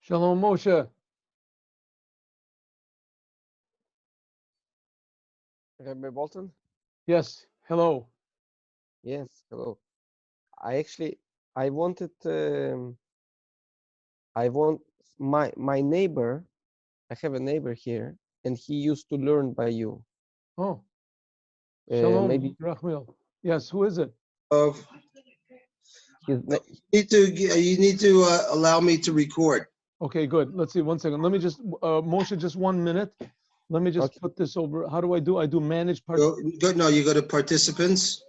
Shalom, Moshe. Rabbi Bolton? Yes, hello. Yes, hello. I wanted, I want my neighbor. I have a neighbor here, and he used to learn by you. Oh, shalom, Maybe Rachmil. Yes, who is it? Of his na- you need to allow me to record. Okay, good. Let's see, 1 second. Let me just, Moshe, just 1 minute. Let me just Okay. put this over. How do I do? I do manage part. No, you go to participants.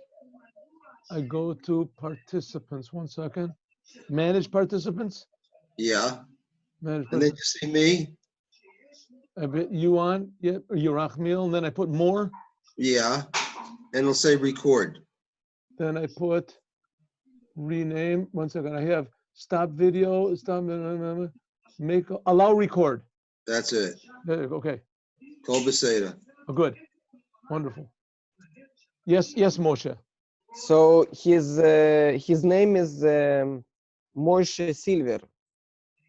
I go to participants. 1 second. Manage participants. Yeah, Manage and then participants. you see me. I bet you on. Yeah, or you Rachmil. And then I put more. Yeah, and it'll say record. Then I put rename. 1 second. I have stop video. Stop. Make allow record. That's it. There you go. Okay. Kol Beseda. Oh, good. Wonderful. Yes, Moshe. So his name is Moshe Silver.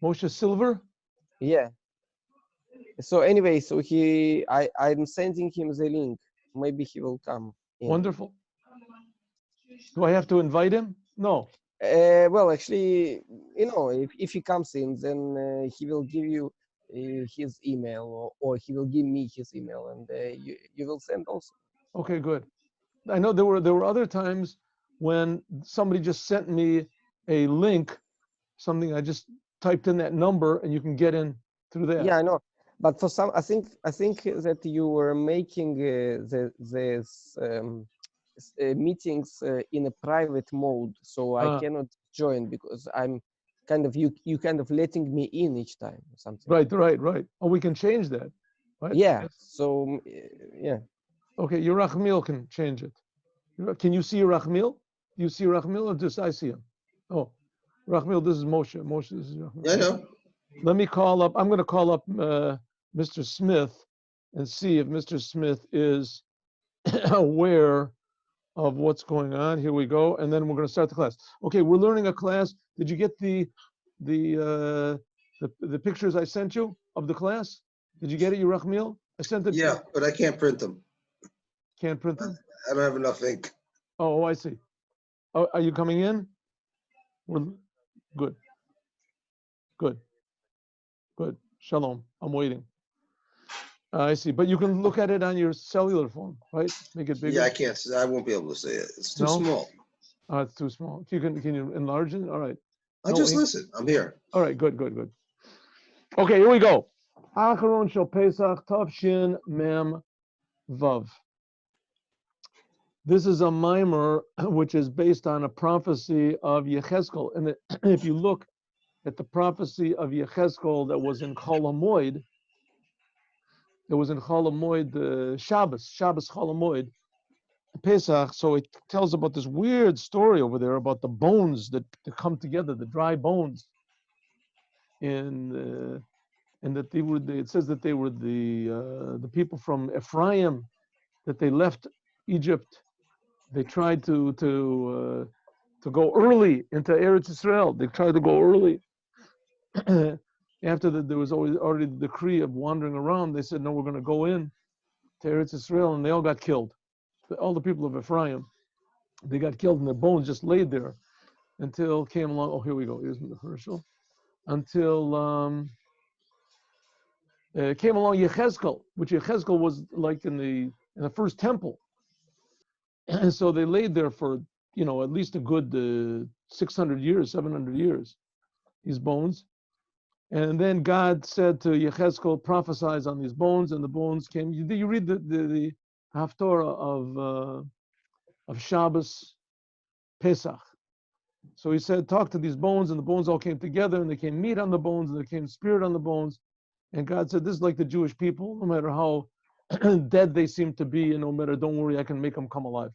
Moshe Silver? Yeah. So anyway, I'm sending him the link. Maybe he will come in. Wonderful. Do I have to invite him? No. Well, actually, if he comes in, then he will give you his email, or he will give me his email, and you will send also. Okay, good. I know there were other times when somebody just sent me a link, something I just typed in that number, and you can get in through that. Yeah, I know. But for some, I think that you were making meetings in a private mode, so I cannot join because I'm kind of you kind of letting me in each time or something. Right. Oh, we can change that. Right? Yeah. So yeah. Okay, your Rachmil can change it. Can you see your Rachmil? Do you see Rachmil, or just I see him? Oh, Rachmil, this is Moshe. Moshe, this is Rachmil. Yeah, I know. Let me call up. I'm going to call up Mr. Smith and see if Mr. Smith is aware of what's going on. Here we go, and then we're going to start the class. Okay, we're learning a class. Did you get the pictures I sent you of the class? Did you get it, you Rachmil? I sent it. Yeah, but I can't print them. Can't print them. I don't have enough ink. Oh, I see. Oh, are you coming in? We're good. Shalom. I'm waiting. I see. But you can look at it on your cellular phone, right? Make it bigger. Yeah, I can't. I won't be able to see it. It's too small. It's too small. Can you enlarge it? All right. I'll just listen. I'm here. All right. Good. Okay, here we go. Acharon shel Pesach Tavshin Mem Vav. This is a mimer which is based on a prophecy of Yechezkel. And if you look at the prophecy of Yechezkel that was in Chol HaMoed, Shabbos Chol HaMoed, Pesach. So it tells about this weird story over there about the bones that come together, the dry bones. And that they were. It says that they were the people from Ephraim, that they left Egypt. They tried to go early into Eretz Israel. They tried to go early. After that, there was already the decree of wandering around. They said, no, we're going to go in to Eretz Israel, and they all got killed. All the people of Ephraim, they got killed, and their bones just laid there until came along. Oh, here we go. Here's the Herschel. Until came along Yechezkel, which Yechezkel was like in the first temple. And so they laid there for, at least a good 600 years, 700 years, these bones. And then God said to Yechezkel, prophesize on these bones, and the bones came. You read the Haftorah of Shabbos Pesach. So he said, talk to these bones, and the bones all came together, and there came meat on the bones, and there came spirit on the bones. And God said, this is like the Jewish people, no matter how dead they seem to be, and no matter, don't worry, I can make them come alive.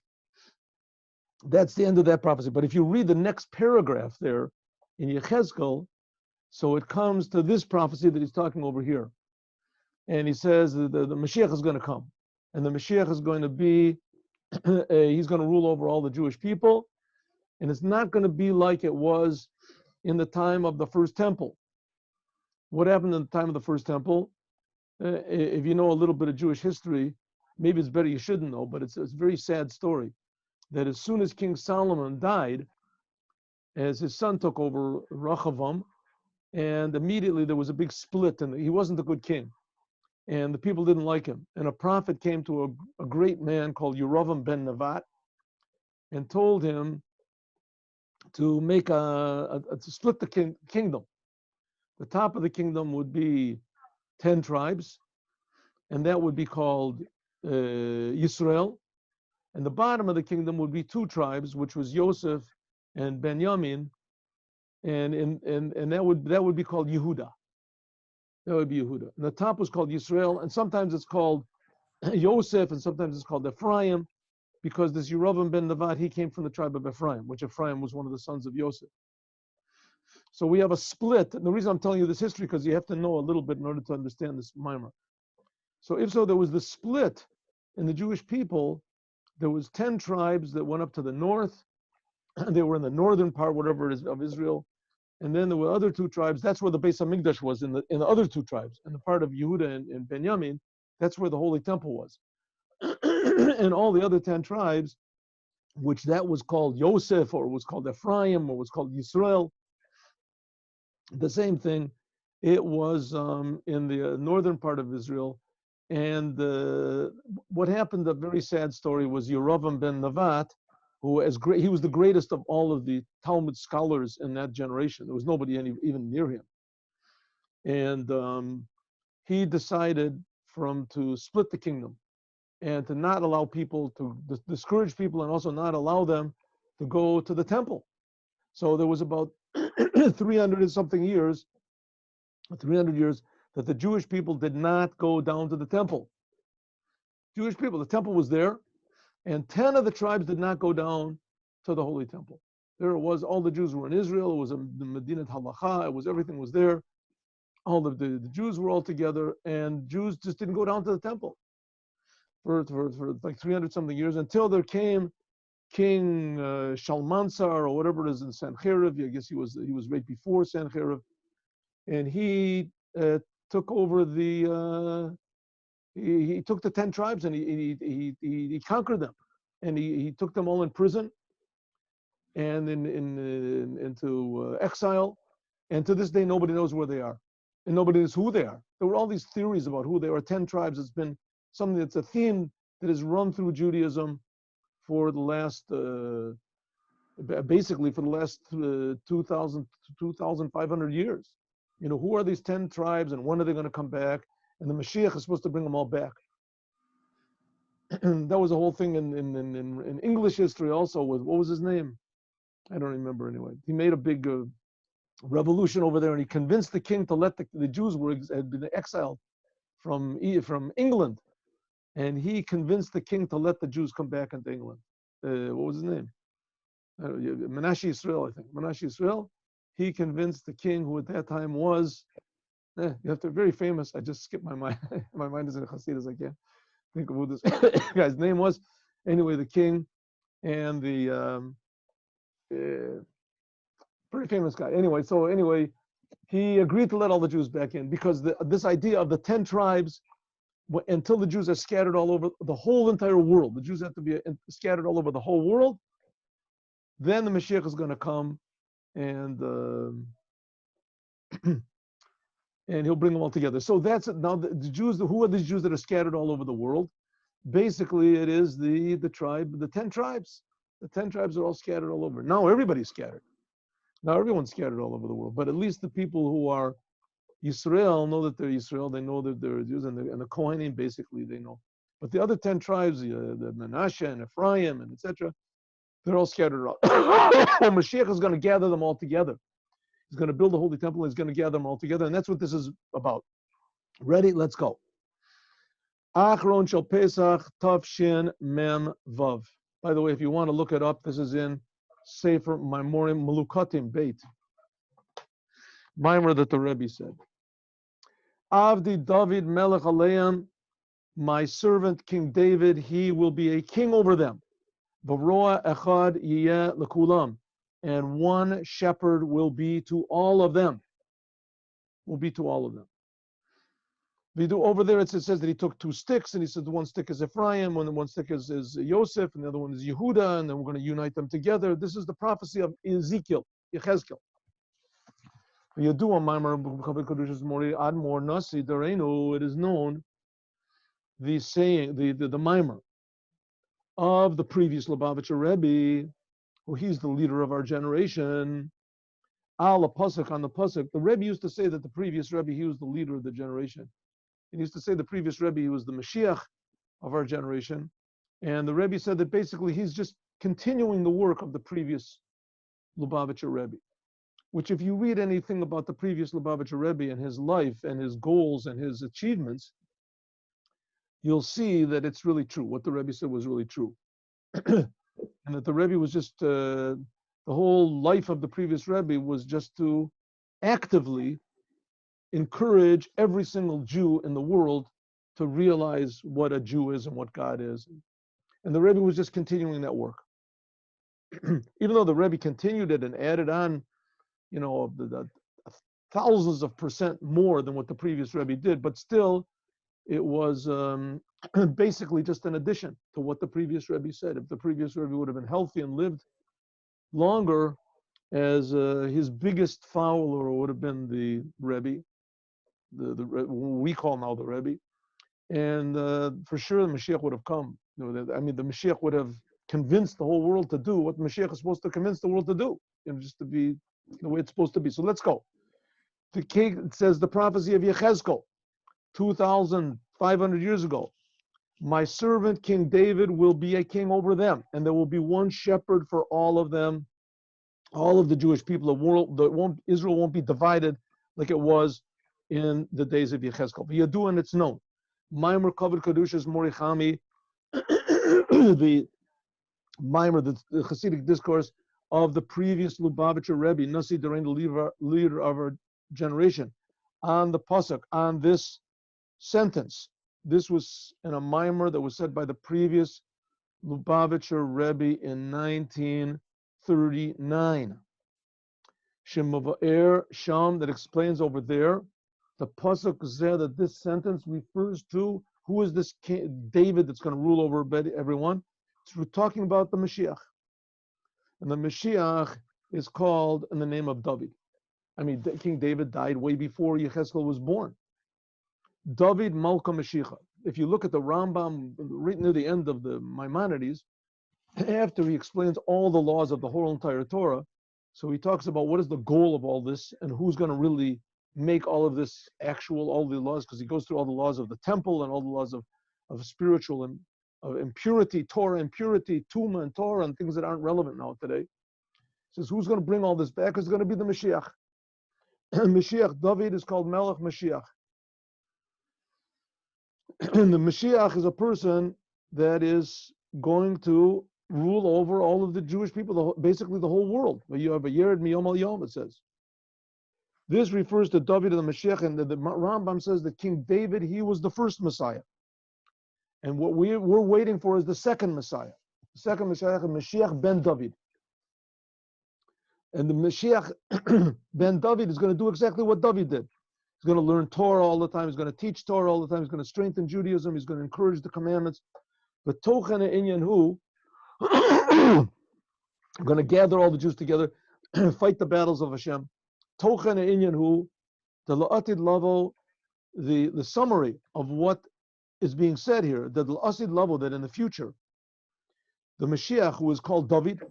That's the end of that prophecy. But if you read the next paragraph there in Yechezkel, so it comes to this prophecy that he's talking over here. And he says the Mashiach is going to come. And the Mashiach is going to be, he's going to rule over all the Jewish people. And it's not going to be like it was in the time of the first temple, what happened in the time of the first temple? If you know a little bit of Jewish history, maybe it's better you shouldn't know, but it's a very sad story. That as soon as King Solomon died, as his son took over Rehoboam, and immediately there was a big split, and he wasn't a good king, and the people didn't like him. And a prophet came to a great man called Yerovam ben Nevat, and told him to make to split the kingdom. The top of the kingdom would be 10 tribes, and that would be called Yisrael. And the bottom of the kingdom would be 2 tribes, which was Yosef and Benjamin, and that would be called Yehuda. That would be Yehuda. And the top was called Yisrael, and sometimes it's called Yosef, and sometimes it's called Ephraim, because this Yerovam ben Nevat, he came from the tribe of Ephraim, which Ephraim was one of the sons of Yosef. So we have a split. And the reason I'm telling you this history, because you have to know a little bit in order to understand this mimer. So if so, there was the split in the Jewish people. There was 10 tribes that went up to the north. They were in the northern part, whatever it is, of Israel. And then there were other 2 tribes. That's where the Beis Hamikdash was, in the other 2 tribes. In the part of Yehuda and Benjamin, that's where the Holy Temple was. And all the other 10 tribes, which that was called Yosef, or was called Ephraim, or was called Yisrael, the same thing. It was in the northern part of Israel. And what happened, the very sad story, was Yerovam ben Nevat, who he was the greatest of all of the Talmud scholars in that generation. There was nobody even near him. And he decided to split the kingdom, and to not allow people, to discourage people, and also not allow them to go to the temple. So there was about 300 and something years, 300 years, that the Jewish people did not go down to the temple. Jewish people, the temple was there, and 10 of the tribes did not go down to the Holy Temple. There it was, all the Jews were in Israel, it was the Medinat Halacha, everything was there. All of the Jews were all together, and Jews just didn't go down to the temple for like 300 something years, until there came King Shalmansar, or whatever it is, in Sancherib. I guess he was right before Sancherib, and he took over he took the 10 tribes, and he conquered them, and he took them all in prison and into exile, and to this day nobody knows where they are, and nobody knows who they are. There were all these theories about who they are. 10 tribes. It's been something that's a theme that has run through Judaism for the last, basically for the last 2,000 to 2,500 years. You know, who are these 10 tribes, and when are they going to come back? And the Mashiach is supposed to bring them all back. And that was a whole thing in English history also, with, what was his name? I don't remember anyway. He made a big revolution over there, and he convinced the king to let the Jews had been exiled from England. And he convinced the king to let the Jews come back into England. What was his name? Menashe Yisrael, I think. Menashe Yisrael. He convinced the king, who at that time was, you have to be very famous. I just skipped my mind. My mind is in Hasidus. I can't think of who this guy's name was. Anyway, the king and the pretty famous guy. Anyway, he agreed to let all the Jews back in, because this idea of the 10 tribes, until the Jews are scattered all over the whole entire world, the Jews have to be scattered all over the whole world, then the Mashiach is going to come, and and he'll bring them all together. So that's it. Now the Jews, who are these Jews that are scattered all over the world? Basically, it is the 10 tribes. The 10 tribes are all scattered all over. Now everybody's scattered. Now everyone's scattered all over the world. But at least the people who are Yisrael know that they're Yisrael. They know that they're Jews, and the Kohanim, basically, they know. But the other 10 tribes, the Menashe and Ephraim and etc., they're all scattered around. And Mashiach is going to gather them all together. He's going to build the Holy Temple, and he's going to gather them all together. And that's what this is about. Ready? Let's go. Achron Shel Pesach Tavshin Mem Vav. By the way, if you want to look it up, this is in Sefer Maimorim Melukatim Beit. Mimer that the Rebbe said. Avdi Dovid Melech Aleim, my servant King David, he will be a king over them. V'roa echad yiyeh lekulam, and one shepherd will be to all of them. will be to all of them. Over there it says that he took 2 sticks, and he said the one stick is Ephraim, and the one stick is Yosef, and the other one is Yehuda, and then we're going to unite them together. This is the prophecy of Ezekiel, Yechezkel. It is known, the saying, the mimer of the previous Lubavitcher Rebbe, who he's the leader of our generation. Al pasuk, on the pasuk, the Rebbe used to say that the previous Rebbe, he was the leader of the generation. He used to say the previous Rebbe, he was the Mashiach of our generation. And the Rebbe said that basically he's just continuing the work of the previous Lubavitcher Rebbe. Which, if you read anything about the previous Lubavitcher Rebbe and his life and his goals and his achievements, you'll see that it's really true. What the Rebbe said was really true. And that the Rebbe was just, the whole life of the previous Rebbe was just to actively encourage every single Jew in the world to realize what a Jew is and what God is. And the Rebbe was just continuing that work. Even though the Rebbe continued it and added on, the thousands of percent more than what the previous Rebbe did, but still it was basically just an addition to what the previous Rebbe said. If the previous Rebbe would have been healthy and lived longer, as his biggest follower would have been the Rebbe, what we call now the Rebbe, and for sure the Mashiach would have come. The Mashiach would have convinced the whole world to do what the Mashiach is supposed to convince the world to do, just to be the way it's supposed to be. So let's go. It says the prophecy of Yechezkel, 2,500 years ago. My servant King David will be a king over them, and there will be one shepherd for all of them, all of the Jewish people. Israel won't be divided like it was in the days of Yechezkel. Yadu, and it's known. Maimer Kavod Kedushas Morichami, the Maimer, the Hasidic discourse of the previous Lubavitcher Rebbe, Nasi Darain, the leader of our generation, on the pasuk, on this sentence. This was in a mimer that was said by the previous Lubavitcher Rebbe in 1939. Shemava'er Sham, that explains over there, the pasuk said that this sentence refers to who is this king, David, that's going to rule over everyone. So we're talking about the Mashiach. And the Mashiach is called in the name of Dovid. King David died way before Yechezkel was born. Dovid Malka Mashiach. If you look at the Rambam, right near the end of the Maimonides, after he explains all the laws of the whole entire Torah, so he talks about what is the goal of all this and who's going to really make all of this actual, all the laws, because he goes through all the laws of the temple and all the laws of spiritual and of impurity, Torah impurity, Tuma and Torah, and things that aren't relevant now today. He says, who's going to bring all this back? It's going to be the Mashiach. Mashiach, David is called Melech Mashiach. And the Mashiach is a person that is going to rule over all of the Jewish people, basically the whole world. You have a Yered Miyom Al Yom, it says. This refers to David and the Mashiach, and the Rambam says that King David, he was the first Messiah. And what we're waiting for is the second Messiah. The second Messiah, Mashiach ben David. And the Mashiach ben David is going to do exactly what David did. He's going to learn Torah all the time. He's going to teach Torah all the time. He's going to strengthen Judaism. He's going to encourage the commandments. But Tochen Inyan Hu, going to gather all the Jews together, fight the battles of Hashem. Tochen Inyan Hu, the La'atid Lavo, the summary of what is being said here, that La'atid Lavo, that in the future, the Mashiach, who is called David,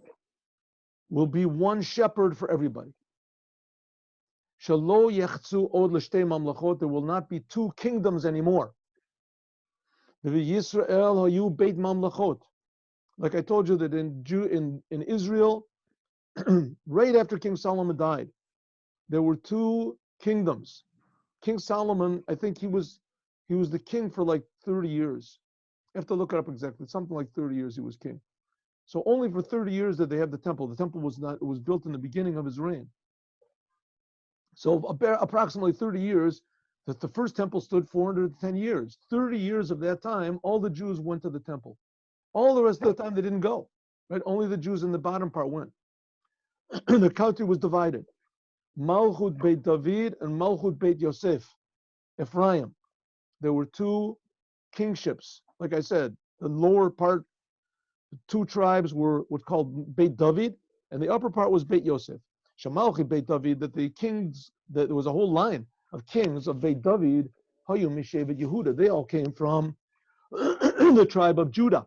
will be one shepherd for everybody. Shalo yechzu od l'shtei mamlachot. There will not be 2 kingdoms anymore. Yisrael hayu beit mamlachot. Like I told you that in Israel, right after King Solomon died, there were 2 kingdoms. King Solomon, I think he was the king for like 30 years. You have to look it up exactly. Something like 30 years he was king. So only for 30 years did they have the temple. The temple was built in the beginning of his reign. So approximately 30 years, that the first temple stood 410 years. 30 years of that time, all the Jews went to the temple. All the rest of the time, they didn't go. Right? Only the Jews in the bottom part went. The country was divided. Malchut Beit Dovid and Malchut Beit Yosef, Ephraim. There were two kingships. Like I said, the lower part, the two tribes were what's called Beit Dovid, and the upper part was Beit Yosef. Shamalchi Beit Dovid, that the kings, that there was a whole line of kings of Beit Dovid, Hayu Mishevet Yehuda. They all came from the tribe of Judah.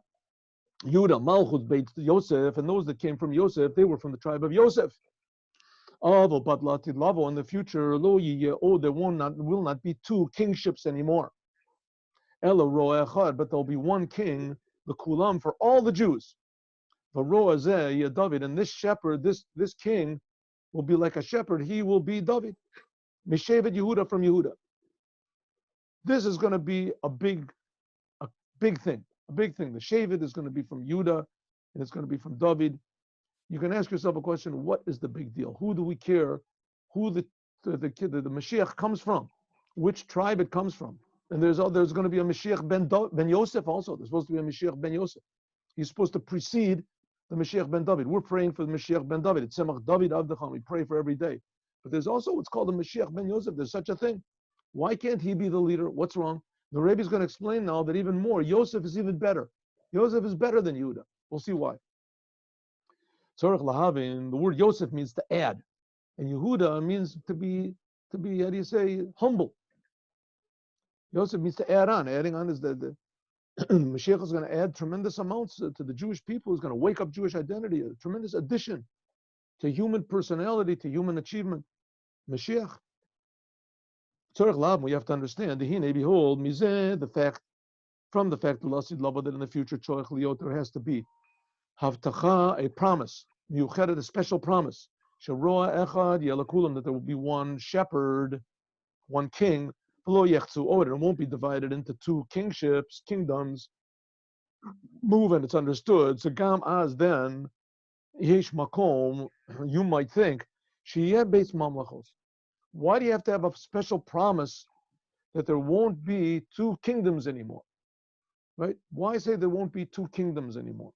Judah, Malchut Beit Yosef, and those that came from Yosef, they were from the tribe of Yosef. Although but Lavo in the future, there will not be two kingships anymore. Elo Roa Echad, but there'll be one king, the Kulam, for all the Jews. Varoa Zeh David, and this shepherd, this king, will be like a shepherd. He will be David, Mishevet Yehuda from Yehuda. This is going to be a big thing. A big thing. The Shevet is going to be from Judah, and it's going to be from Dovid. You can ask yourself a question: what is the big deal? Who do we care? Who the Mashiach comes from? Which tribe it comes from? And there's going to be a Mashiach ben Yosef also. There's supposed to be a Mashiach ben Yosef. He's supposed to precede the Mashiach ben David. We're praying for the Mashiach ben David. It's Tzemach David Avdecham. We pray for every day. But there's also what's called the Mashiach ben Yosef. There's such a thing. Why can't he be the leader? What's wrong? The Rebbe is going to explain now that even more, Yosef is even better. Yosef is better than Yehuda. We'll see why. Tzorech lahavin, the word Yosef means to add, and Yehuda means to be, how do you say, humble. Yosef means to add on. Adding on is the Mashiach is going to add tremendous amounts to the Jewish people. He's going to wake up Jewish identity, a tremendous addition to human personality, to human achievement. Mashiach. Tzorech lahavin, we have to understand. Dehine, behold, mizeh, from the fact that in the future, tzorech liot, there has to be Havtacha, a promise, Miuchedet, a special promise, Sharoa Echad Yelakulam, that there will be one shepherd, one king, V'lo yechzu od, it won't be divided into two kingships, kingdoms. Move, and it's understood. Zagam as then, Yesh Makom, you might think, Sheyeh Beis Mamlachos. Why do you have to have a special promise that there won't be two kingdoms anymore? Right? Why say there won't be two kingdoms anymore?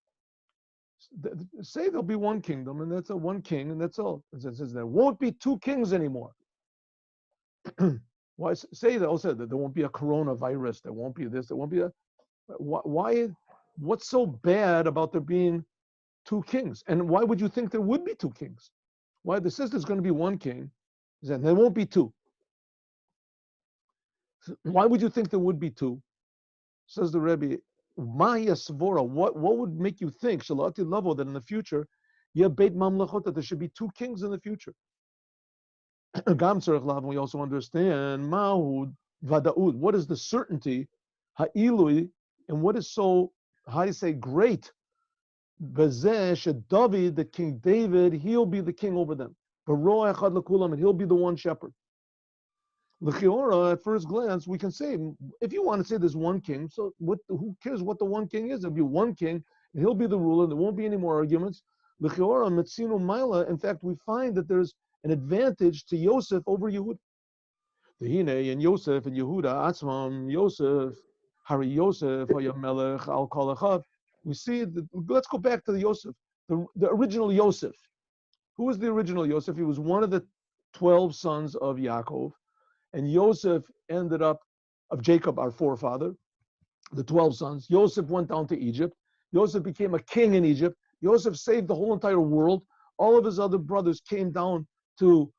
Say there'll be one kingdom, and that's one king, and that's all. It says there won't be two kings anymore. Why say that? Also, that there won't be a coronavirus. There won't be this. There won't be a. Why? What's so bad about there being two kings? And why would you think there would be two kings? Why? This says there's going to be one king, and there won't be two. Why would you think there would be two? Says the Rebbe. Maya Svora, what would make you think, Shalati Lavo, that in the future, Beit Mamlachot, that there should be two kings in the future? Gam Tzarech Lav, we also understand, Mahud Vadaud, what is the certainty, Ha'ilui, and what is so, how do you say, great? Bezesh, David, that King David, he'll be the king over them. Baroa Echad L'Kulam, and he'll be the one shepherd. L'chiora, at first glance, we can say, if you want to say there's one king, so who cares what the one king is? There'll be one king, and he'll be the ruler, there won't be any more arguments. L'chiora, Metzinu Maila, in fact, we find that there's an advantage to Yosef over Yehuda. The Hine, and Yosef and Yehuda, Atzmam, Yosef, Hari Yosef, Haya Melech, Al Kalachav. We see, let's go back to the Yosef, the original Yosef. Who was the original Yosef? He was one of the 12 sons of Yaakov. And Yosef ended up, of Jacob, our forefather, the 12 sons. Yosef went down to Egypt. Yosef became a king in Egypt. Yosef saved the whole entire world. All of his other brothers came down to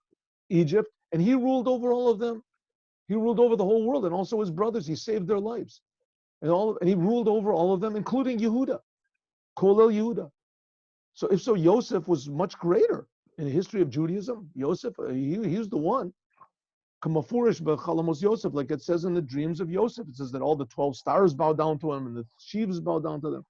Egypt, and he ruled over all of them. He ruled over the whole world, and also his brothers. He saved their lives. And he ruled over all of them, including Yehuda, Kolel Yehuda. So if so, Yosef was much greater in the history of Judaism. Yosef, he was the one. Yosef, like it says in the dreams of Yosef, it says that all the 12 stars bow down to him and the sheaves bow down to them.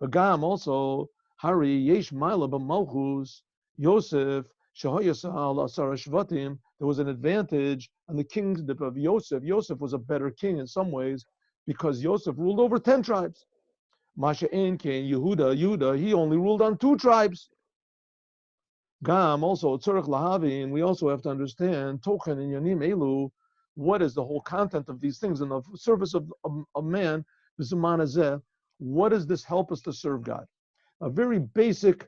Bagam also, Hari, Yesh Maila b'Malchus, Yosef, Shahayasal Asara Shvatim, there was an advantage on the kingdom of Yosef. Yosef was a better king in some ways because Yosef ruled over 10 tribes. Masha Enke, Yehuda, he only ruled on 2 tribes. Gam also Tzorech Lahavin, we also have to understand Tochen in Yanim Elu, what is the whole content of these things in the service of man, what does this help us to serve God? A very basic,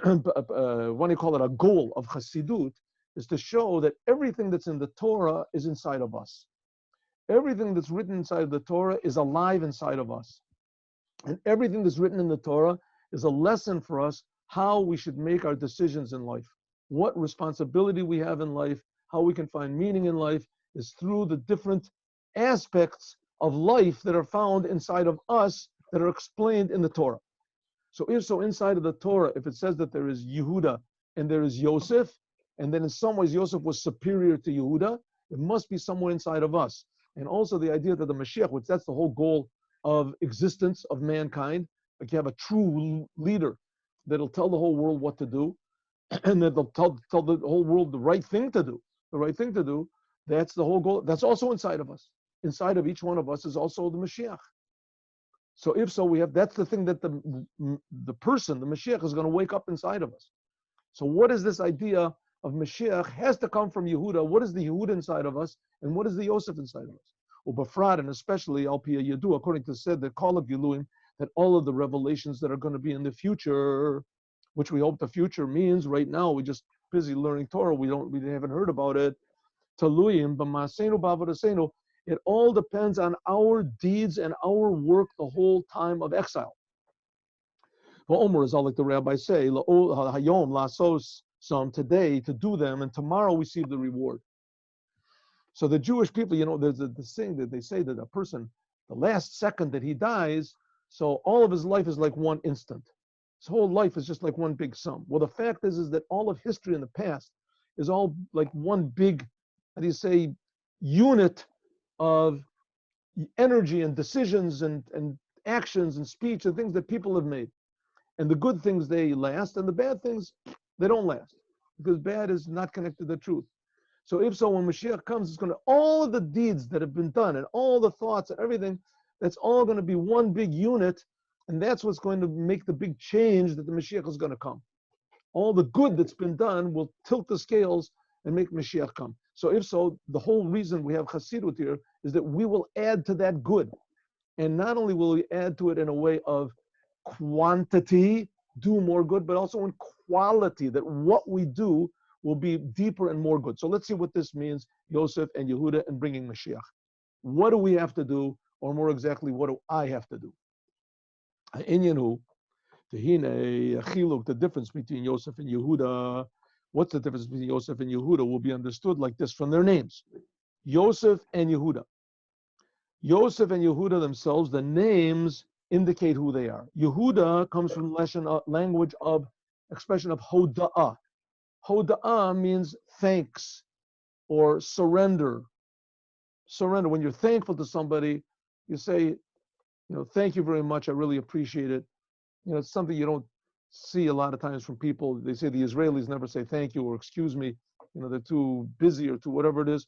what do you call it, a goal of Chassidut is to show that everything that's in the Torah is inside of us. Everything that's written inside of the Torah is alive inside of us. And everything that's written in the Torah is a lesson for us how we should make our decisions in life. What responsibility we have in life, how we can find meaning in life is through the different aspects of life that are found inside of us that are explained in the Torah. So if so, inside of the Torah, if it says that there is Yehuda and there is Yosef, and then in some ways Yosef was superior to Yehuda, it must be somewhere inside of us. And also the idea that the Mashiach, which that's the whole goal of existence of mankind, like you have a true leader that'll tell the whole world what to do, and that they'll tell the whole world the right thing to do. The right thing to do, that's the whole goal. That's also inside of us. Inside of each one of us is also the Mashiach. So if so, that's the thing that the person, the Mashiach, is going to wake up inside of us. So what is this idea of Mashiach has to come from Yehuda? What is the Yehuda inside of us? And what is the Yosef inside of us? Ubafrad, and especially Al Pi Yadu, according to said the Call of Giluim, that all of the revelations that are going to be in the future, which we hope the future means right now, we're just busy learning Torah, we haven't heard about it. Taluyim b'maseinu b'avodaseinu. It all depends on our deeds and our work the whole time of exile. Omer is all like the rabbis say, hayom lasos, some today to do them, and tomorrow we see the reward. So the Jewish people, there's this thing that they say that a person, the last second that he dies, so all of his life is like one instant. His whole life is just like one big sum. Well, the fact is that all of history in the past is all like one big, unit of energy and decisions and actions and speech and things that people have made. And the good things, they last, and the bad things, they don't last, because bad is not connected to the truth. So if so, when Mashiach comes, it's going to, all of the deeds that have been done and all the thoughts and everything, that's all going to be one big unit, and that's what's going to make the big change that the Mashiach is going to come. All the good that's been done will tilt the scales and make Mashiach come. So if so, the whole reason we have Chassidut here is that we will add to that good. And not only will we add to it in a way of quantity, do more good, but also in quality, that what we do will be deeper and more good. So let's see what this means, Yosef and Yehuda, and bringing Mashiach. What do we have to do, or more exactly, what do I have to do? The difference between Yosef and Yehuda. What's the difference between Yosef and Yehuda will be understood like this from their names. Yosef and Yehuda. Yosef and Yehuda themselves, the names indicate who they are. Yehuda comes from language of expression of hoda'ah. Hoda'ah means thanks or surrender. Surrender. When you're thankful to somebody, you say, thank you very much. I really appreciate it. It's something you don't see a lot of times from people. They say the Israelis never say thank you or excuse me. They're too busy or too whatever it is.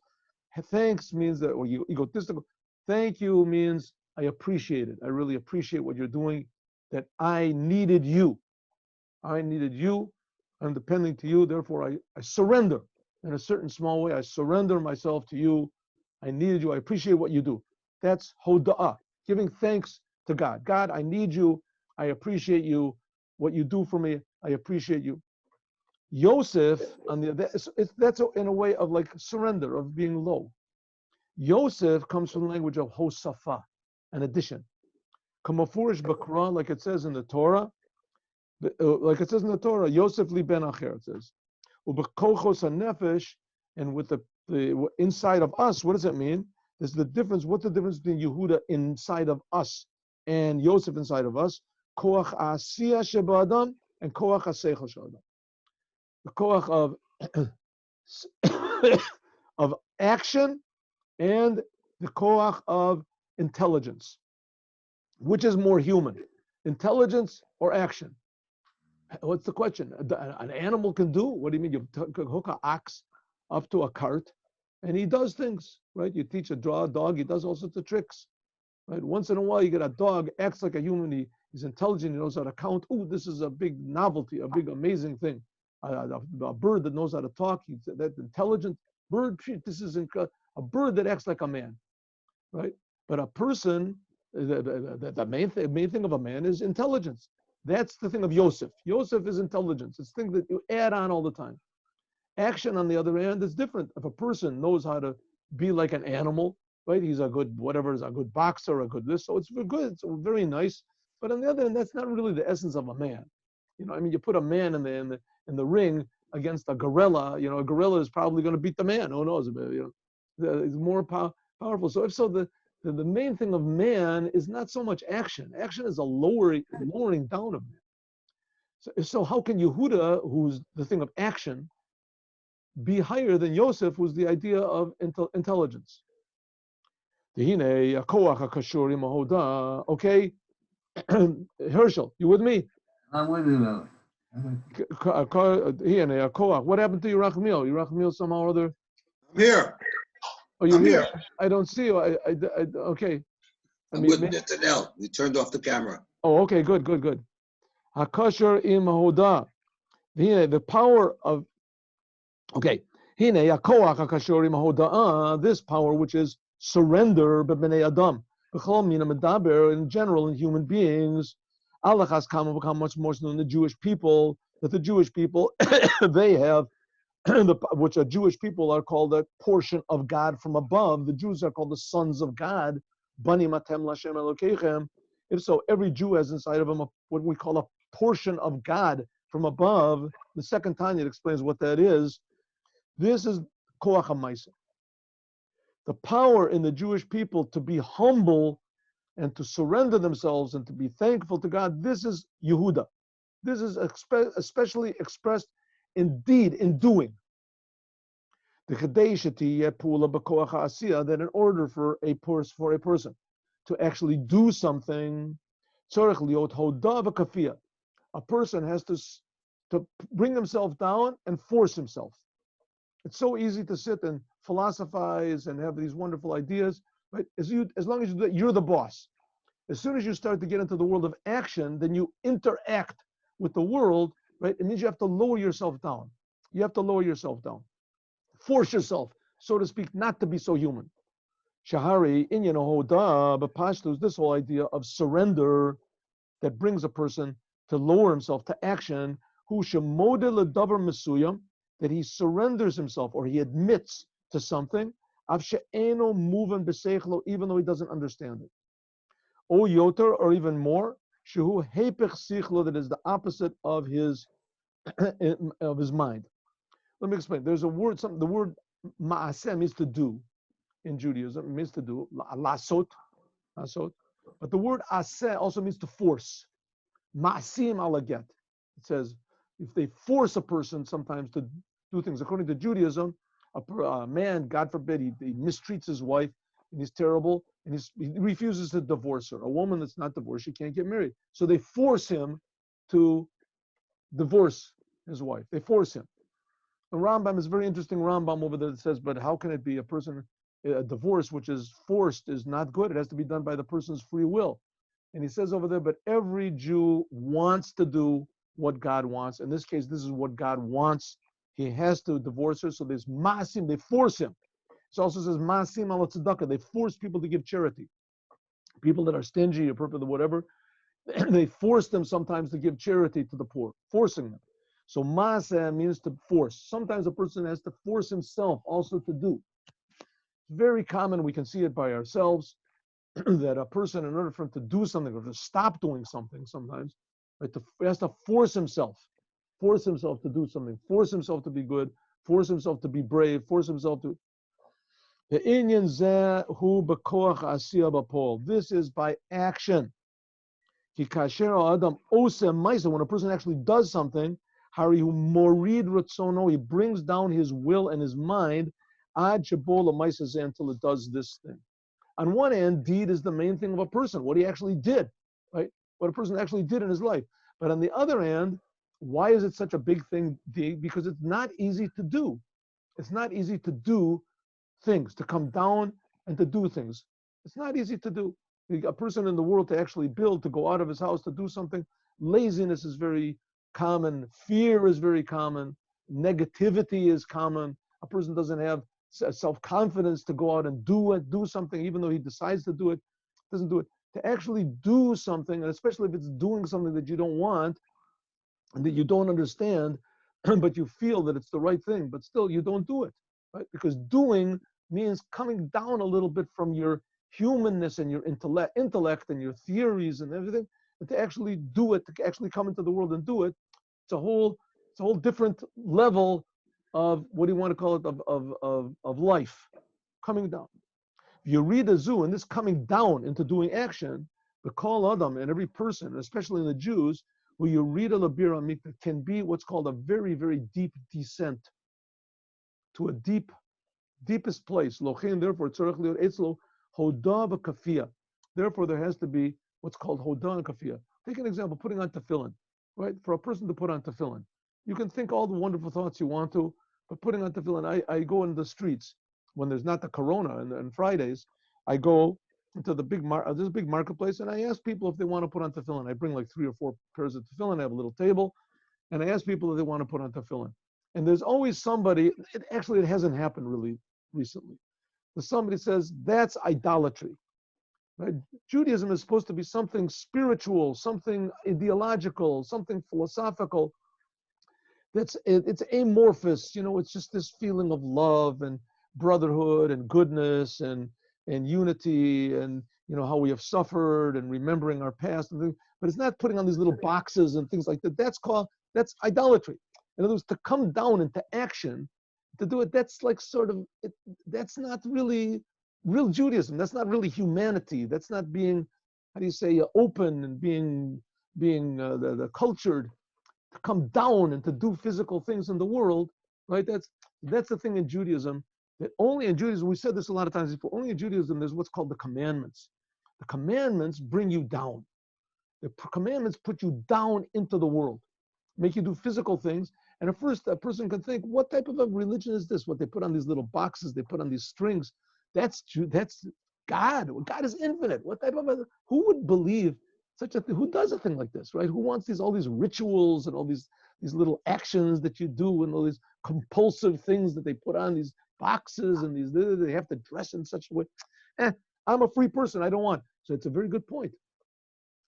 Thanks means that, or egotistical. Thank you means I appreciate it. I really appreciate what you're doing, that I needed you. I needed you. I'm depending to you. Therefore, I surrender in a certain small way. I surrender myself to you. I needed you. I appreciate what you do. That's hoda'ah, giving thanks to God. God, I need you. I appreciate you. What you do for me, I appreciate you. Yosef, that's in a way of like surrender, of being low. Yosef comes from the language of hosafa, an addition. Kamafurish bakra, like it says in the Torah, Yosef li ben acher, it says. Ubekochos hanefesh, and with the inside of us, what does that mean? There's the difference. What's the difference between Yehuda inside of us and Yosef inside of us? Koach asiyah sheba'adam and koach haseichel sheba'adam. The koach of action and the koach of intelligence. Which is more human, intelligence or action? What's the question? An animal can do? What do you mean? You hook an ox up to a cart and he does things, right? You teach a dog, he does all sorts of tricks, right? Once in a while you get a dog, acts like a human, he's intelligent, he knows how to count. Oh, this is a big novelty, a big amazing thing. A bird that knows how to talk, that intelligent bird, this is a bird that acts like a man, right? But a person, the main thing of a man is intelligence. That's the thing of Yosef. Yosef is intelligence. It's thing that you add on all the time. Action, on the other hand, is different. If a person knows how to be like an animal, right? He's a good whatever, is a good boxer, a good this, so it's good, it's very nice. But on the other hand, that's not really the essence of a man. I mean, you put a man in the ring against a gorilla. A gorilla is probably going to beat the man. Who knows? It's more powerful. So if so, the main thing of man is not so much action. Action is a lowering down of man. So how can Yehuda, who's the thing of action, be higher than Yosef, who's the idea of intelligence? Okay, Herschel, you with me? I'm with you. What happened to Yerachmiel? Yerachmiel somehow or other. I'm here. Oh, you're I'm here. here. I don't see you. Okay. I'm with Netanel. We turned off the camera. Oh, okay. Good. Hakasher im hoda. The power of. Okay. Hine yakoach hakasher im hoda. This power, which is surrender, b'bnei adam. B'chol mina medaber, in general, in human beings. Allah has come much more than the Jewish people. That the Jewish people they have. Which a Jewish people are called a portion of God from above. The Jews are called the sons of God. Bani matem lashem elokechem. If so, every Jew has inside of him what we call a portion of God from above. The second Tanya explains what that is. This is koach hamaisa. The power in the Jewish people to be humble and to surrender themselves and to be thankful to God. This is Yehuda. This is especially expressed in deed, in doing. That in order for a person to actually do something, a person has to bring himself down and force himself. It's so easy to sit and philosophize and have these wonderful ideas, but as long as you do that, you're the boss. As soon as you start to get into the world of action, then you interact with the world, right? It means you have to lower yourself down. You have to lower yourself down. Force yourself, so to speak, not to be so human. Shahari, inyan hoda, but pashtus, this whole idea of surrender that brings a person to lower himself to action, who shemodel davar mesuyam, that he surrenders himself or he admits to something, av she'eno muven b'seichlo, even though he doesn't understand it. O yoter, or even more, shehu hepech sichlo, that is the opposite of his mind. Let me explain. There's a word, the word ma'aseh means to do in Judaism. It means to do, lasot. But the word aseh also means to force. Ma'asim alaget. It says, if they force a person sometimes to do things, according to Judaism, a man, God forbid, he mistreats his wife, and he's terrible, and he refuses to divorce her. A woman that's not divorced, she can't get married. So they force him to divorce his wife. They force him. The Rambam is a very interesting Rambam over there that says, but how can it be a divorce which is forced is not good? It has to be done by the person's free will. And he says over there, but every Jew wants to do what God wants. In this case, this is what God wants. He has to divorce her. So there's masim, they force him. It also says masim ala tzedakah. They force people to give charity. People that are stingy or whatever, they force them sometimes to give charity to the poor, forcing them. So ma'aseh means to force. Sometimes a person has to force himself also to do. It's very common, we can see it by ourselves, that a person, in order for him to do something or to stop doing something sometimes, right, he has to force himself to do something, force himself to be good, force himself to be brave, force himself to... This is by action. When a person actually does something, he brings down his will and his mind until it does this thing. On one hand, deed is the main thing of a person, what he actually did, right? What a person actually did in his life. But on the other hand, why is it such a big thing, deed? Because it's not easy to do. It's not easy to do things, to come down and to do things. It's not easy to do. A person in the world to actually build, to go out of his house, to do something, laziness is very common, fear is very common, negativity is common. A person doesn't have self-confidence to go out and do something, even though he decides to do it, doesn't do it. To actually do something, and especially if it's doing something that you don't want and that you don't understand, but you feel that it's the right thing, but still you don't do it, right? Because doing means coming down a little bit from your humanness and your intellect and your theories and everything, and to actually do it, to actually come into the world and do it. It's a whole different level of, what do you want to call it, of life, coming down. If you read a zoo and this coming down into doing action, the Kol Adam, and every person, especially in the Jews, where you read a Labir Amikta, can be what's called a very, very deep descent to a deepest place. Lochin, therefore, tzarech liot etzlo hodah v'kafiyah. Therefore, there has to be what's called hodah and kafiyah. Take an example, putting on tefillin, right? For a person to put on tefillin, you can think all the wonderful thoughts you want to, but putting on tefillin, I go in the streets when there's not the corona and Fridays, I go into the there's a big marketplace, and I ask people if they want to put on tefillin. I bring like 3 or 4 pairs of tefillin. I have a little table, and I ask people if they want to put on tefillin. And there's always somebody. It hasn't happened really recently. But somebody says that's idolatry. Right? Judaism is supposed to be something spiritual, something ideological, something philosophical. It's amorphous. It's just this feeling of love and brotherhood and goodness and unity, and how we have suffered and remembering our past and things. But it's not putting on these little boxes and things like that. That's idolatry. In other words, to come down into action, to do it, that's like that's not really real Judaism. That's not really humanity. That's not being, how do you say, open and being the cultured. To come down and to do physical things in the world, right? That's the thing in Judaism. That only in Judaism, we said this a lot of times before, only in Judaism there's what's called the commandments. The commandments bring you down. The commandments put you down into the world, make you do physical things. And at first, a person can think, what type of a religion is this? What they put on these little boxes, they put on these strings. That's God. God is infinite. What type of who would believe such a thing? Who does a thing like this, right? Who wants all these rituals and all these little actions that you do and all these compulsive things that they put on these boxes and they have to dress in such a way. I'm a free person. I don't want. So it's a very good point.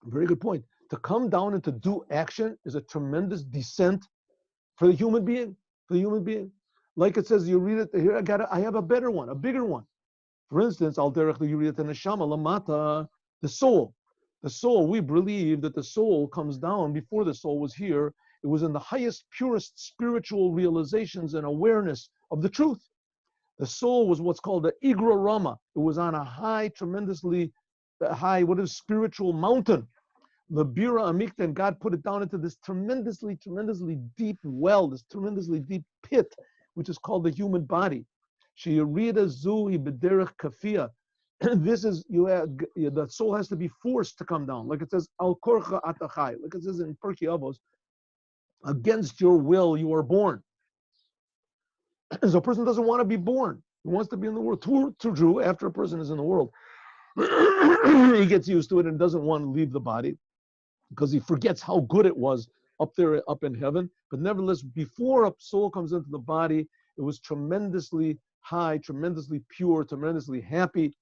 Very good point. To come down and to do action is a tremendous descent for the human being. For the human being, like it says, you read it here. I have a better one, a bigger one. For instance, al derech you read it in neshama lamata, the soul. The soul. We believe that the soul comes down before the soul was here. It was in the highest, purest spiritual realizations and awareness of the truth. The soul was what's called the Igra Rama. It was on a high, tremendously high, spiritual mountain. The Bira Amikta, and God put it down into this tremendously, tremendously deep well, this tremendously deep pit, which is called the human body. Sheyarida Zuhi B'derech Kafia. This is, the soul has to be forced to come down. Like it says, Al Korcha Atachai. Like it says in Pirkei Avos, against your will you are born. So a person doesn't want to be born. He wants to be in the world. True, after a person is in the world, he gets used to it and doesn't want to leave the body because he forgets how good it was up there, up in heaven. But nevertheless, before a soul comes into the body, it was tremendously high, tremendously pure, tremendously happy.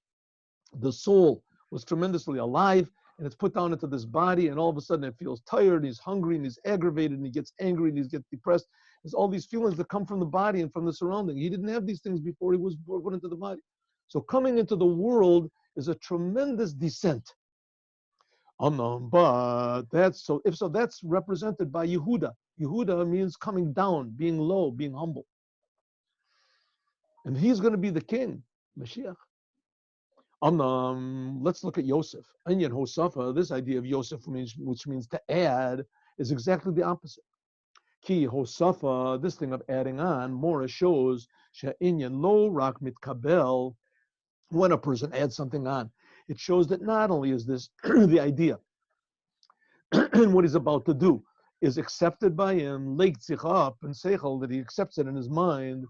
The soul was tremendously alive, and it's put down into this body, and all of a sudden it feels tired, and he's hungry, and he's aggravated, and he gets angry, and he gets depressed. There's all these feelings that come from the body and from the surrounding. He didn't have these things before he was put into the body. So coming into the world is a tremendous descent. But that's represented by Yehuda. Yehuda means coming down, being low, being humble. And he's going to be the king, Mashiach. Let's look at Yosef. Anyan Hosafa, this idea of Yosef, which means to add, is exactly the opposite. Ki Hosafa, this thing of adding on, more shows She'inyan lo rak mitkabel, when a person adds something on. It shows that not only is this the idea and what he's about to do is accepted by him, lake tzich and seichel, that he accepts it in his mind,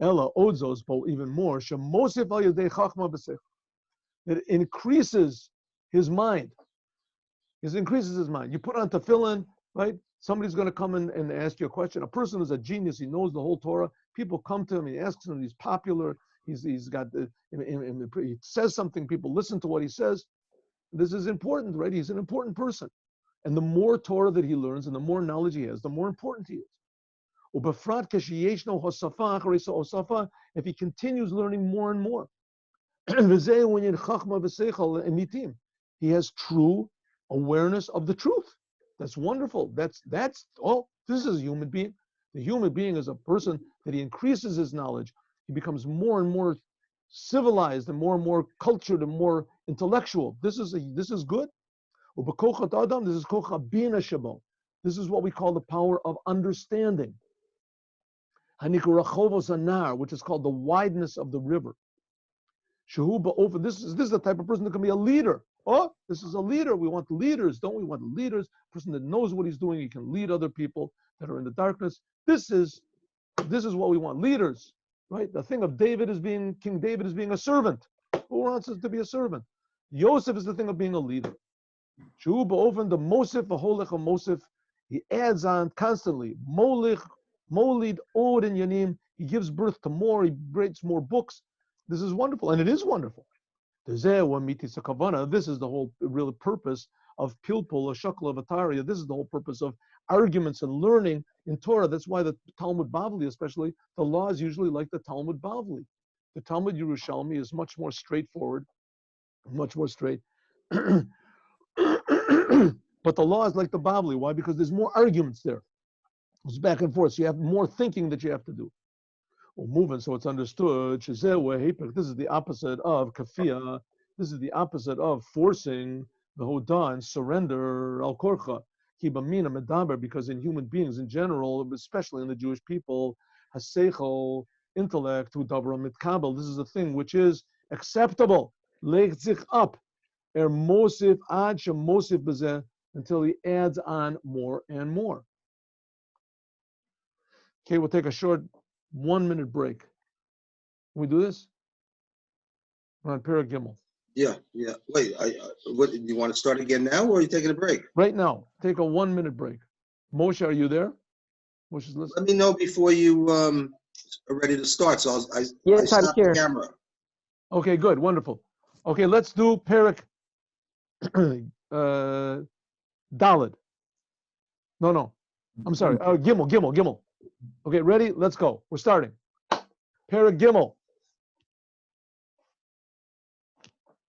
ella odzos, but even more, shemosif al yadei chachma b'seichel, that it increases his mind. It increases his mind. You put on tefillin, right? Somebody's going to come in and ask you a question. A person is a genius. He knows the whole Torah. People come to him. He asks him. He's popular. He's got he says something. People listen to what he says. This is important, right? He's an important person. And the more Torah that he learns and the more knowledge he has, the more important he is. If he continues learning more and more. He has true awareness of the truth. That's wonderful. That's this is a human being. The human being is a person that he increases his knowledge. He becomes more and more civilized and more cultured and more intellectual. This is good. This is This is what we call the power of understanding. Which is called the wideness of the river. This is the type of person that can be a leader. Oh, this is a leader. We want leaders, don't we? We want leaders, a person that knows what he's doing. He can lead other people that are in the darkness. This is what we want, leaders, right? The thing of King David is being a servant. Who wants us to be a servant? Yosef is the thing of being a leader. The Mosif, the Holech of Mosif, he adds on constantly. Molid, Od, and Yanim. He gives birth to more. He writes more books. This is wonderful, and it is wonderful. This is the whole real purpose of Pilpul, a Shakla of Ataria. This is the whole purpose of arguments and learning in Torah. That's why the Talmud Bavli, especially, the law is usually like the Talmud Bavli. The Talmud Yerushalmi is much more straightforward, much more straight. But the law is like the Bavli. Why? Because there's more arguments there. It's back and forth. So you have more thinking that you have to do. Or moving, so it's understood. This is the opposite of kafia. This is the opposite of forcing the hodah and surrender al korcha. Kibamina medaber, because in human beings in general, especially in the Jewish people, haseichel, intellect, hudavra mitkabel. This is a thing which is acceptable. Leichtzik up, mosif ad mosif bezeh, until he adds on more and more. Okay, we'll take a short 1 minute break. Can we do this? We're on Perek Gimel. Yeah. Wait, what? Do you want to start again now, or are you taking a break? Right now. Take a 1 minute break. Moshe, are you there? Moshe's listening. Let me know before you are ready to start. So I stop the camera. Okay, good, wonderful. Okay, let's do Perek Daled. No. I'm sorry. Gimel. Okay, ready? Let's go. We're starting. Perek Gimel.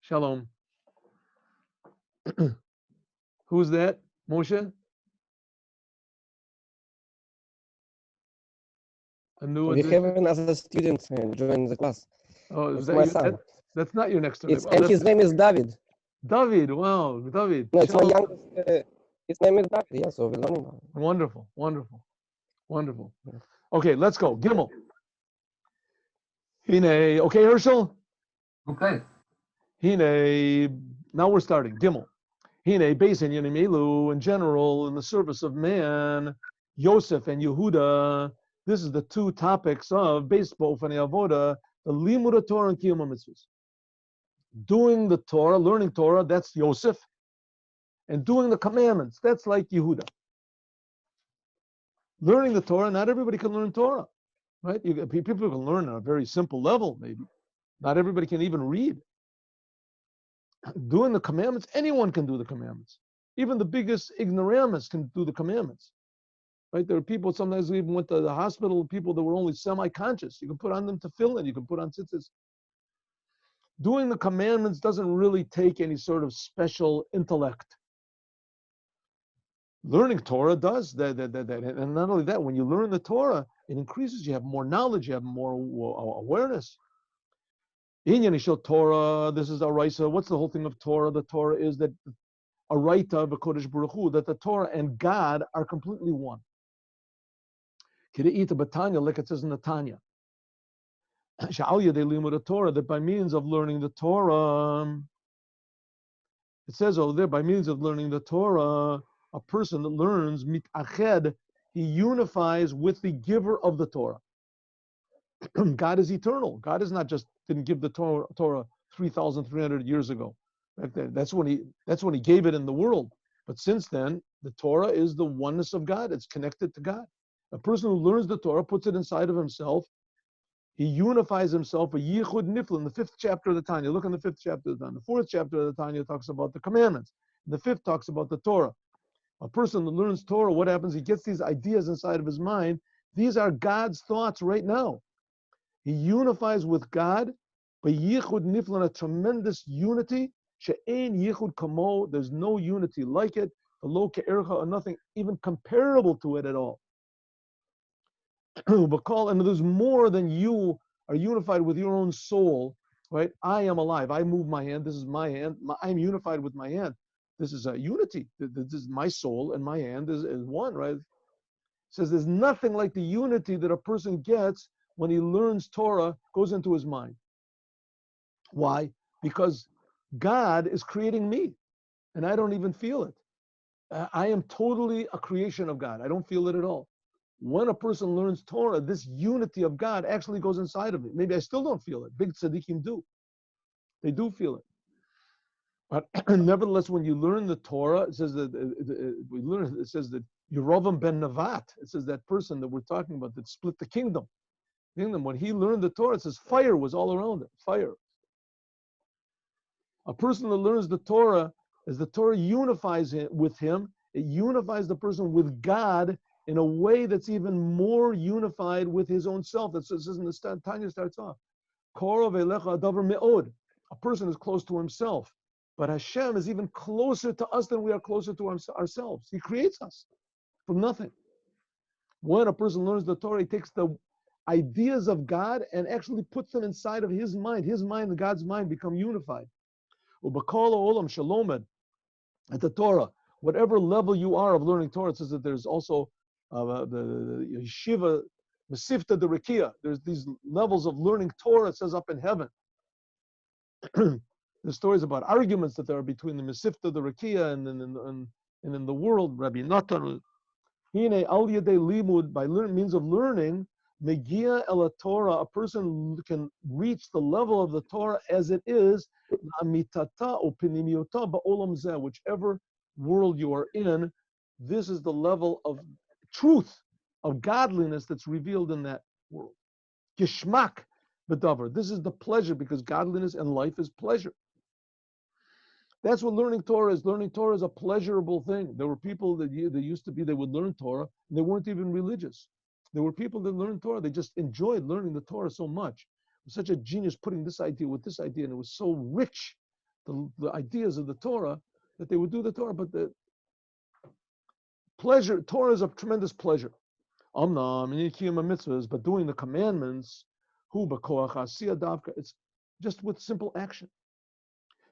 Shalom. Who's that? Moshe? We have another student join the class. Oh, is that my you? son. That's not your next door. And his name is Dovid. David, wow, David. No, it's my youngest. His name is Dovid. Yeah, so we're learning. Wonderful. Okay, let's go. Gimel. Hine. Okay, Herschel? Okay. Hine. Now we're starting. Gimel. Hine, Beis Inyanim Elu, in general, in the service of man, Yosef and Yehuda. This is the two topics of Beis Bofani Avoda, the Limud Torah and Kiyum Mitzvahs. Doing the Torah, learning Torah, that's Yosef. And doing the commandments, that's like Yehuda. Learning the Torah, not everybody can learn Torah, right? People can learn on a very simple level, maybe. Not everybody can even read. Doing the commandments, anyone can do the commandments. Even the biggest ignoramus can do the commandments, right? There are people, sometimes we even went to the hospital, people that were only semi-conscious. You can put on them tefillin, you can put on tzitzis. Doing the commandments doesn't really take any sort of special intellect. Learning Torah does that, and not only that, when you learn the Torah, it increases. You have more knowledge, you have more awareness. Inyan Ishel Torah, this is Araisa. What's the whole thing of Torah? The Torah is that Araita of Kodesh Baruch Hu, that the Torah and God are completely one. Kireita Batanya, like it says in the Tanya. Sha'al Yadei Limud Torah, that by means of learning the Torah, it says over there, by means of learning the Torah, a person that learns mitached, he unifies with the giver of the Torah. God is eternal. God is not just didn't give the Torah 3,300 years ago. That's when he gave it in the world. But since then, the Torah is the oneness of God. It's connected to God. A person who learns the Torah, puts it inside of himself, he unifies himself, a yichud nifla, in the 5th chapter of the Tanya. Look in the 5th chapter of the Tanya. The 4th chapter of the Tanya talks about the commandments. The 5th talks about the Torah. A person that learns Torah, what happens? He gets these ideas inside of his mind, These are God's thoughts right now. He unifies with God, but yichud niflan, a tremendous unity. She'ein yichud kamo, there's no unity like it. V'lo ke'ercha, or nothing even comparable to it at all. And there's more than you are unified with your own soul, right? I am alive. I move my hand. This is my hand. I'm unified with my hand. This is a unity. This is my soul and my hand is one, right? It says there's nothing like the unity that a person gets when he learns Torah, goes into his mind. Why? Because God is creating me, and I don't even feel it. I am totally a creation of God. I don't feel it at all. When a person learns Torah, this unity of God actually goes inside of me. Maybe I still don't feel it. Big tzaddikim do. They do feel it. But nevertheless, when you learn the Torah, it says that it says that Yerovam ben Nevat, it says that person that we're talking about that split the kingdom. When he learned the Torah, it says fire was all around it. Fire. A person that learns the Torah, as the Torah unifies with him, it unifies the person with God in a way that's even more unified with his own self. That says in the Tanya starts off, a person is close to himself, but Hashem is even closer to us than we are closer to ourselves. He creates us from nothing. When a person learns the Torah, he takes the ideas of God and actually puts them inside of his mind. His mind and God's mind become unified. At the Torah, whatever level you are of learning Torah, it says that there's also the yeshiva, Mesivta de Rekia. There's these levels of learning Torah, it says up in heaven. There's stories about arguments that there are between the Mesivta de Rekia and in the world. Rabbi Natan, Hine al yedei limud, by means of learning, Megia el Torah, a person can reach the level of the Torah as it is, whichever world you are in, this is the level of truth, of godliness that's revealed in that world. Gishmak bedavar. This is the pleasure, because godliness and life is pleasure. That's what learning Torah is. Learning Torah is a pleasurable thing. There were people that used to be, they would learn Torah, and they weren't even religious. There were people that learned Torah, they just enjoyed learning the Torah so much. It was such a genius putting this idea with this idea, and it was so rich, the ideas of the Torah, that they would do the Torah. But the pleasure, Torah is a tremendous pleasure. Mitzvahs, but doing the commandments, it's just with simple action.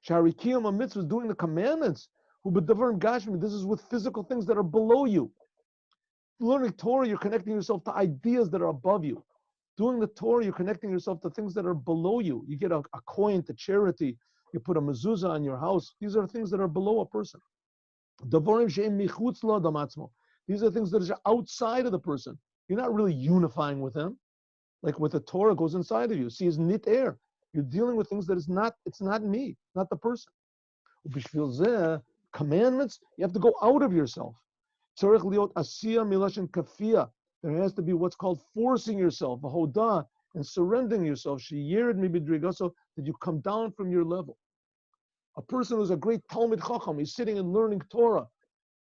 Sharikiyam mitzvahs, doing the commandments, this is with physical things that are below you. Learning Torah, you're connecting yourself to ideas that are above you. Doing the Torah, you're connecting yourself to things that are below you. You get a coin to charity, you put a mezuzah on your house. These are things that are below a person. These are things that are outside of the person. You're not really unifying with them. Like with the Torah goes inside of you. See, it's nit air. You're dealing with things that it's not me, not the person. Commandments, you have to go out of yourself. There has to be what's called forcing yourself, a and surrendering yourself, that you come down from your level. A person who's a great Talmid Chacham, he's sitting and learning Torah.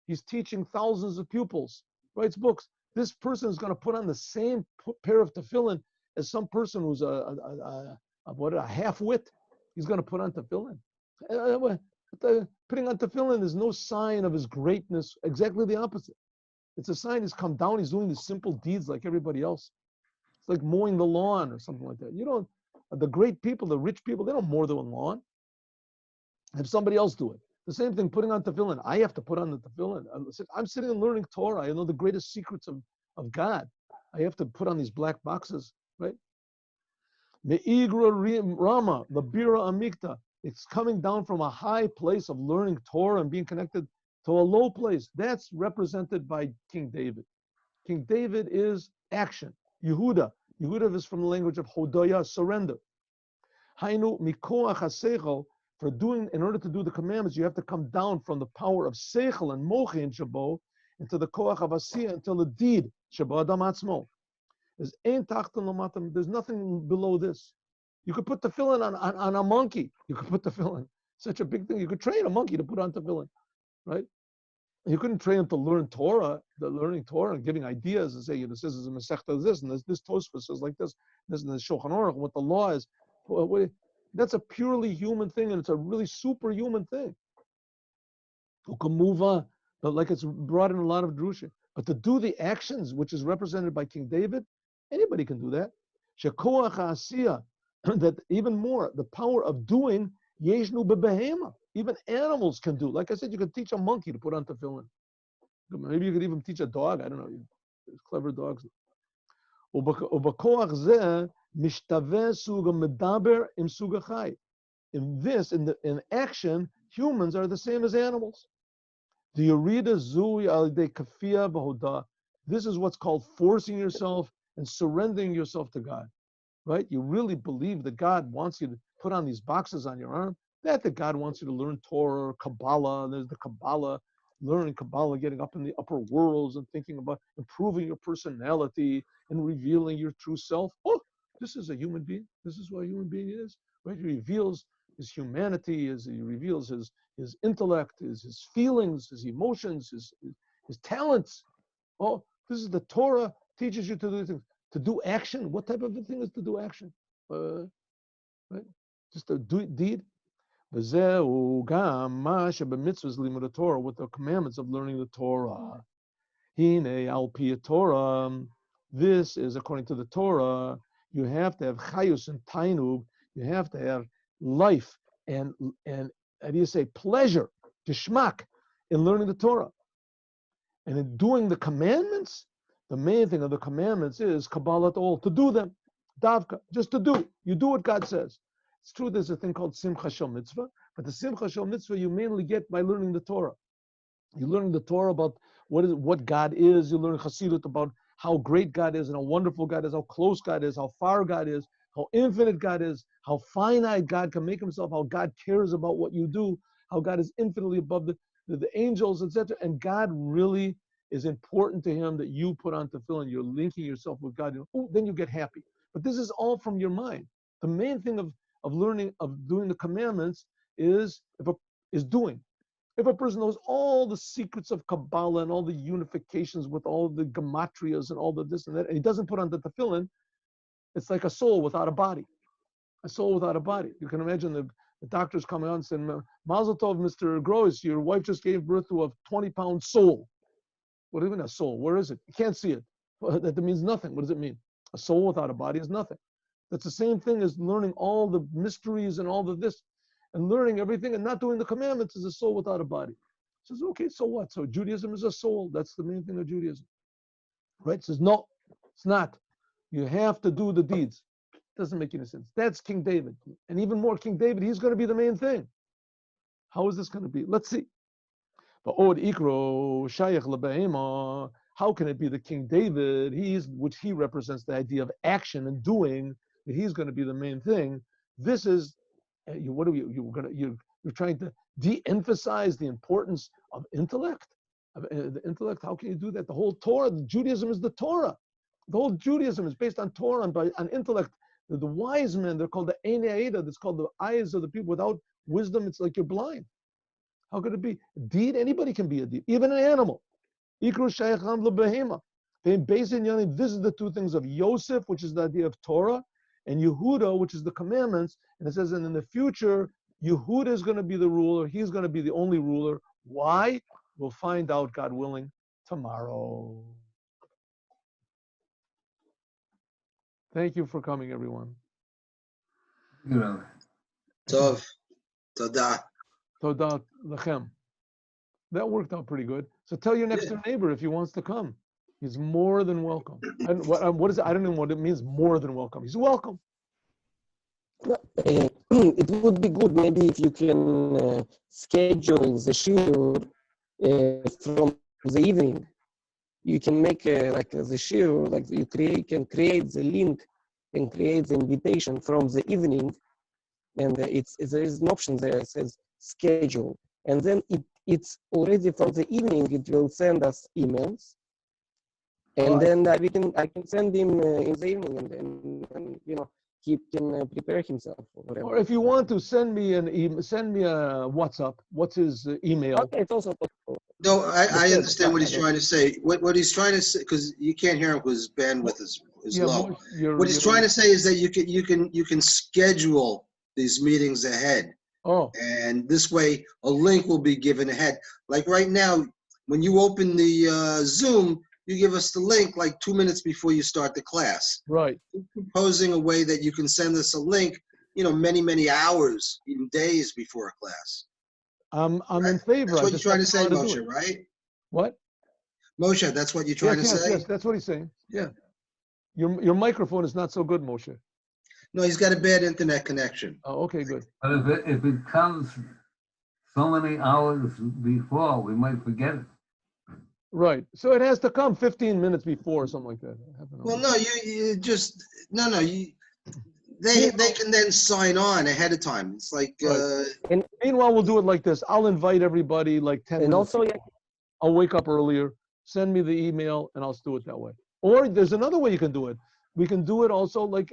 He's teaching thousands of pupils, writes books. This person is going to put on the same pair of tefillin as some person who's a half-wit. He's going to put on tefillin. Putting on tefillin is no sign of his greatness. Exactly the opposite. It's a sign he's come down. He's doing the simple deeds like everybody else. It's like mowing the lawn or something like that. The great people, the rich people, they don't mow their lawn. Have somebody else do it. The same thing, putting on tefillin. I have to put on the tefillin. I'm sitting and learning Torah. I know the greatest secrets of God. I have to put on these black boxes, right? Me'igra Rama, the Bira Amikta. It's coming down from a high place of learning Torah and being connected to a low place. That's represented by King David. King David is action. Yehuda. Yehuda is from the language of Hodaya, surrender. Hainu mikoach haseichel. In order to do the commandments, you have to come down from the power of seichel and mochi and shabo into the koach of asiyah, until the deed shabo adam atzmo. There's nothing below this. You could put tefillin on a monkey. You could put tefillin. Such a big thing. You could train a monkey to put on tefillin, right? You couldn't train him to learn Torah, learning Torah and giving ideas and say, you know, this is a Masechta this, and this Tosfos says like this and the Shulchan Aruch, what the law is. That's a purely human thing, and it's a really superhuman thing. Who can move on, but like it's brought in a lot of drusha. But to do the actions, which is represented by King David, anybody can do that. Shekoach ha'asiyah, that even more, the power of doing, yeshnu bebehema. Even animals can do. Like I said, you could teach a monkey to put on tefillin. Maybe you could even teach a dog. I don't know. There's clever dogs. Ubakoach zeh mishtaveh suga medaber im suga chai. In this, in action, humans are the same as animals. The Yerida Zui al de Kafia Bahoda. This is what's called forcing yourself and surrendering yourself to God. Right? You really believe that God wants you to put on these boxes on your arm, that God wants you to learn Torah, Kabbalah. There's the Kabbalah, learning Kabbalah, getting up in the upper worlds and thinking about improving your personality and revealing your true self. Oh, this is a human being. This is what a human being is. Right? He reveals his humanity, he reveals his intellect, his feelings, his emotions, his talents. Oh, this is the Torah teaches you to do things. To do action. What type of a thing is to do action? Right? Just to do deed. With the commandments of learning the Torah. Hine al pi Torah. This is according to the Torah. You have to have chayus and tainug. You have to have life and how do you say pleasure, geschmack, in learning the Torah. And in doing the commandments, the main thing of the commandments is Kabbalah all, to do them. Davka, just to do. You do what God says. It's true there's a thing called Simcha Shel Mitzvah, but the Simcha Shel Mitzvah you mainly get by learning the Torah. You learn the Torah about what God is. You learn Chassidut about how great God is and how wonderful God is, how close God is, how far God is, how infinite God is, how finite God can make himself, how God cares about what you do, how God is infinitely above the angels, etc. And God really is important to him that you put on tefillin. You're linking yourself with God. Then you get happy. But this is all from your mind. The main thing of learning, of doing the commandments is doing. If a person knows all the secrets of Kabbalah and all the unifications with all the gematrias and all the this and that, and he doesn't put on the tefillin, it's like a soul without a body. A soul without a body. You can imagine the doctors coming on and saying, Mazel Tov, Mr. Gross, your wife just gave birth to a 20-pound soul. What do you mean a soul? Where is it? You can't see it. That means nothing. What does it mean? A soul without a body is nothing. That's the same thing as learning all the mysteries and all the this, and learning everything and not doing the commandments is a soul without a body. He says, okay, so what? So Judaism is a soul. That's the main thing of Judaism. Right? He says, no, it's not. You have to do the deeds. Doesn't make any sense. That's King David. And even more King David, he's going to be the main thing. How is this going to be? Let's see. How can it be the King David, which he represents the idea of action and doing, that he's going to be the main thing? This is, you're trying to de-emphasize the importance of intellect? The intellect, how can you do that? The whole Torah, Judaism is the Torah. The whole Judaism is based on Torah and on intellect. The wise men, they're called the Einei Aida, that's called the eyes of the people. Without wisdom, it's like you're blind. How could it be? Deed, anybody can be a deed, even an animal. This is the two things of Yosef, which is the idea of Torah, and Yehuda, which is the commandments. And it says, and in the future, Yehuda is going to be the ruler. He's going to be the only ruler. Why? We'll find out, God willing, tomorrow. Thank you for coming, everyone. Tov. Todah. Todah lechem. That worked out pretty good. So tell your next door neighbor if he wants to come. He's more than welcome. What is it? I don't know what it means, more than welcome. He's welcome. It would be good maybe if you can schedule the shiur from the evening. You can make like the shiur, like you can create the link and create the invitation from the evening, and there is an option there that says schedule, and then it's already from the evening. It will send us emails, and then I can send him in the evening, and he can prepare himself or whatever. Or if you want to send me a WhatsApp. What's his email? Okay, it's also possible. No, I understand what he's trying to say. What he's trying to say, because you can't hear him because his bandwidth is low. What he's trying to say is that you can schedule these meetings ahead. Oh. And this way, a link will be given ahead. Like right now, when you open the Zoom, you give us the link like 2 minutes before you start the class. Right. We're proposing a way that you can send us a link, many hours, even days before a class. I'm in favor. That's what you're trying to say, Moshe, right? What? Moshe, that's what you're trying to say? Yes, that's what he's saying. Yeah. Your microphone is not so good, Moshe. No, he's got a bad internet connection. Oh, okay, good. But if it comes so many hours before, we might forget it. Right. So it has to come 15 minutes before or something like that. Well, no, you just they can then sign on ahead of time. It's like right. And meanwhile, we'll do it like this. I'll invite everybody like 10 minutes. Also, I'll wake up earlier, send me the email, and I'll do it that way. Or there's another way you can do it. We can do it also like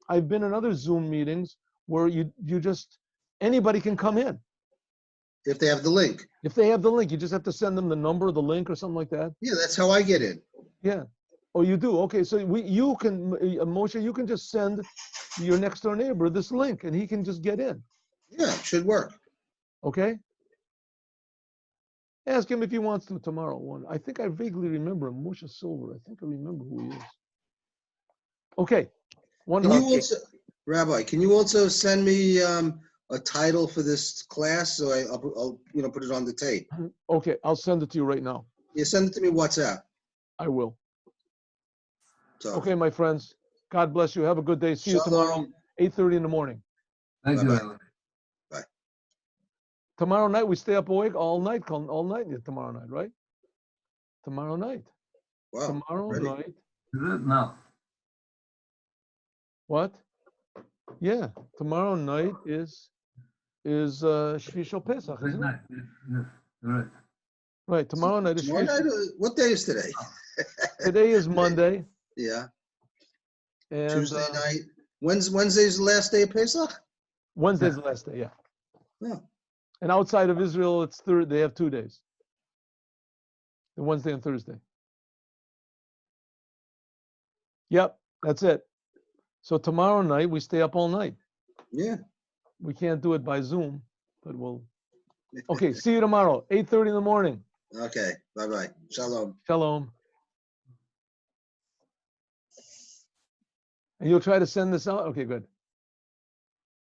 I've been in other Zoom meetings where you just anybody can come in. If they have the link. If they have the link, you just have to send them the number, the link, or something like that. Yeah, that's how I get in. Yeah. Oh, you do? Okay, so you can, Moshe, you can just send your next door neighbor this link, and he can just get in. Yeah, it should work. Okay? Ask him if he wants to tomorrow. I think I vaguely remember him, Moshe Silver. I think I remember who he is. Okay. Rabbi, can you also send me a title for this class so I'll put it on the tape? Okay, I'll send it to you right now. Yeah, send it to me WhatsApp. I will. So, okay, my friends. God bless you. Have a good day. See you tomorrow, 8:30 in the morning. Thank you. Bye. Tomorrow night we stay up awake all night tomorrow night, right? Tomorrow night. Wow. Tomorrow night. Is it? No. What? Yeah, tomorrow night is Shvi Shel Pesach, isn't it? Yes, right. Right, tomorrow night is Shvi Shel. What day is today? Today is Monday. Yeah. And Tuesday night. Wednesday's the last day of Pesach? Wednesday's the last day, yeah. Yeah. And outside of Israel, it's they have 2 days. The Wednesday and Thursday. Yep, that's it. So tomorrow night we stay up all night. Yeah. We can't do it by Zoom, but we'll. Okay, see you tomorrow, 8:30 in the morning. Okay, bye-bye. Shalom. Shalom. And you'll try to send this out? Okay, good.